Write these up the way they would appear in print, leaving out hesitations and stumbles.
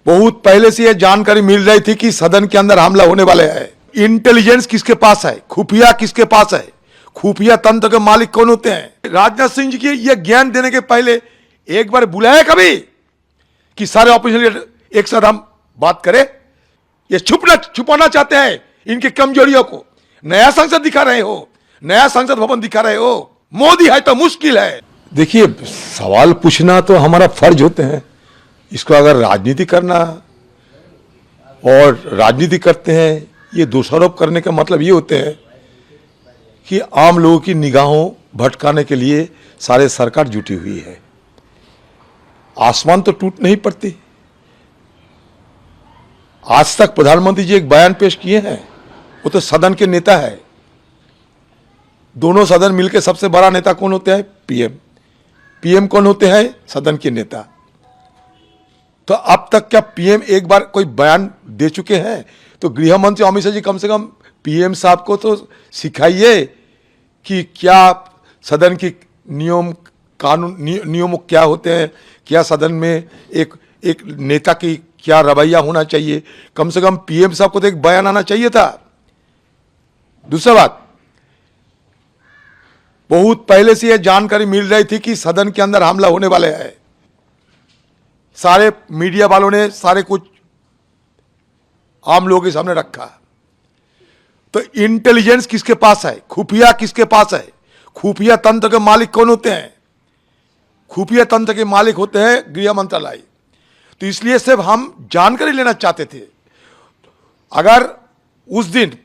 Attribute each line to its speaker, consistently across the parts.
Speaker 1: बहुत पहले से यह जानकारी मिल रही थी कि सदन के अंदर हमला होने वाले है। इंटेलिजेंस किसके पास है, खुफिया किसके पास है, खुफिया तंत्र के मालिक कौन होते हैं? राजनाथ सिंह जी की यह ज्ञान देने के पहले एक बार बुलाया कभी कि सारे ऑपोजिशन लीडर एक साथ हम बात करें? ये छुपाना चाहते हैं इनकी कमजोरियों को। नया संसद दिखा रहे हो, नया संसद भवन दिखा रहे हो। मोदी है तो मुश्किल है। देखिए, सवाल पूछना तो हमारा फर्ज होते हैं। इसको अगर राजनीति करना और राजनीति करते हैं, ये दोषारोप करने का मतलब ये होते हैं कि आम लोगों की निगाहों भटकाने के लिए सारे सरकार जुटी हुई है। आसमान तो टूट नहीं पड़ती। आज तक प्रधानमंत्री जी एक बयान पेश किए हैं, वो तो सदन के नेता है। दोनों सदन मिलकर सबसे बड़ा नेता कौन होते हैं? पीएम। पीएम कौन होते हैं? सदन के नेता। तो अब तक क्या पीएम एक बार कोई बयान दे चुके हैं? तो गृह मंत्री अमित शाह जी कम से कम पीएम साहब को तो सिखाइए कि क्या सदन की नियम कानून नियम क्या होते हैं, क्या सदन में एक नेता की क्या रवैया होना चाहिए। कम से कम पीएम साहब को तो एक बयान आना चाहिए था। दूसरा बात, बहुत पहले से यह जानकारी मिल रही थी कि सदन के अंदर हमला होने वाले है। सारे मीडिया वालों ने सारे कुछ आम लोगों के सामने रखा। तो इंटेलिजेंस किसके पास है, खुफिया किसके पास है? खुफिया तंत्र के मालिक कौन होते हैं? खुफिया तंत्र के मालिक होते हैं गृह मंत्रालय। तो इसलिए सिर्फ हम जानकारी लेना चाहते थे। अगर उस दिन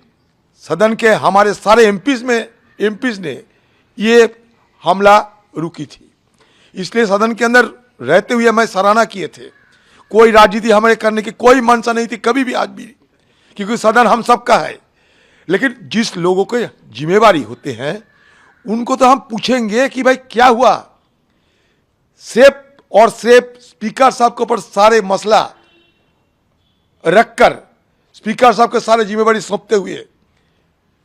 Speaker 1: सदन के हमारे सारे एमपीज ने ये हमला रुकी थी, इसलिए सदन के अंदर रहते हुए मैं सराहना किए थे। कोई राजनीति हमारे करने की कोई मंशा नहीं थी कभी भी, आज भी, क्योंकि सदन हम सबका है। लेकिन जिस लोगों के जिम्मेवारी होते हैं उनको तो हम पूछेंगे कि भाई क्या हुआ। सिर्फ स्पीकर साहब के ऊपर सारे मसला रखकर स्पीकर साहब के सारे जिम्मेवारी सौंपते हुए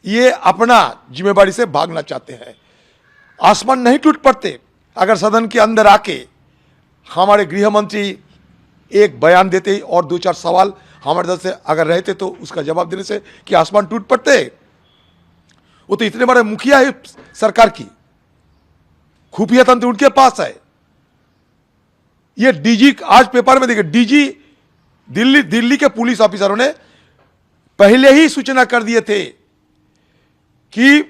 Speaker 1: ये अपना जिम्मेवारी से भागना चाहते हैं। आसमान नहीं टूट पड़ते अगर सदन के अंदर आके हमारे गृह मंत्री एक बयान देते और दो चार सवाल हमारे तरफ से अगर रहते तो उसका जवाब देने से कि आसमान टूट पड़ते। वो तो इतने बड़े मुखिया है सरकार की, खुफिया तंत्र उनके पास है। ये डीजी, आज पेपर में देखिए, डीजी दिल्ली के पुलिस ऑफिसरों ने पहले ही सूचना कर दिए थे कि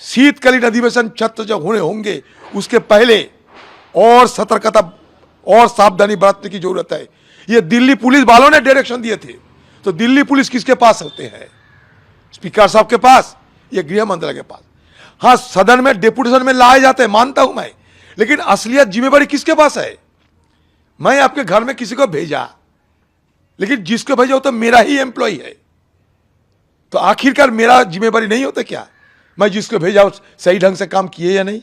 Speaker 1: शीतकालीन अधिवेशन छत्र जब होंगे उसके पहले और सतर्कता और सावधानी बरतने की जरूरत है। ये दिल्ली पुलिस वालों ने डायरेक्शन दिए थे। तो दिल्ली पुलिस किसके पास होते हैं? स्पीकर साहब के पास, ये गृह मंत्रालय के पास। हाँ, सदन में डेपुटेशन में लाए जाते हैं, मानता हूं मैं, लेकिन असलियत जिम्मेवारी किसके पास है? मैं आपके घर में किसी को भेजा, लेकिन जिसको भेजा वो तो मेरा ही एम्प्लॉय है। तो आखिरकार मेरा जिम्मेवारी नहीं होता क्या मैं जिसको भेजा सही ढंग से काम किए या नहीं?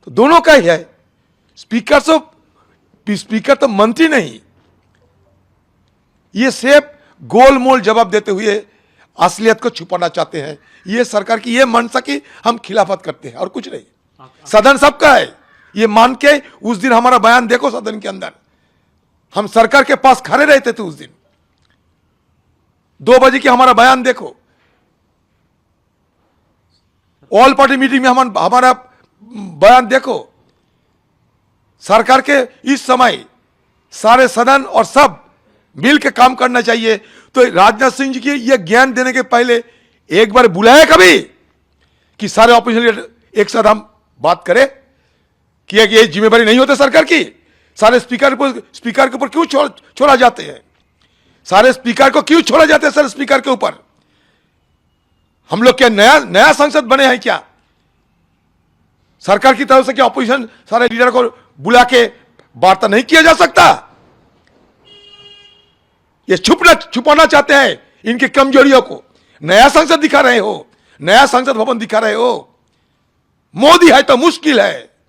Speaker 1: तो दोनों का ही है। स्पीकर तो मंत्री नहीं। ये सिर्फ गोलमोल जवाब देते हुए असलियत को छुपाना चाहते हैं। ये सरकार की ये मंशा की हम खिलाफत करते हैं और कुछ नहीं। सदन सबका है ये मान के उस दिन हमारा बयान देखो। सदन के अंदर हम सरकार के पास खड़े रहते थे। उस दिन 2 बजे की हमारा बयान देखो। ऑल पार्टी मीटिंग में हमारा बयान देखो। सरकार के इस समय सारे सदन और सब मिल के काम करना चाहिए। तो राजनाथ सिंह जी की यह ज्ञान देने के पहले एक बार बुलाया कभी कि सारे ऑपोजिशन लीडर एक साथ हम बात करें कि ये जिम्मेवारी नहीं होती सरकार की? सारे स्पीकर के ऊपर क्यों छोड़ा जाते हैं? सारे स्पीकर को क्यों छोड़ा जाते हैं? सारे स्पीकर के ऊपर हम लोग क्या नया संसद बने हैं क्या? सरकार की तरफ से क्या ऑपोजिशन सारे लीडर को बुला के वार्ता नहीं किया जा सकता? ये छुपाना चाहते हैं इनकी कमजोरियों को। नया संसद दिखा रहे हो, नया संसद भवन दिखा रहे हो। मोदी है तो मुश्किल है।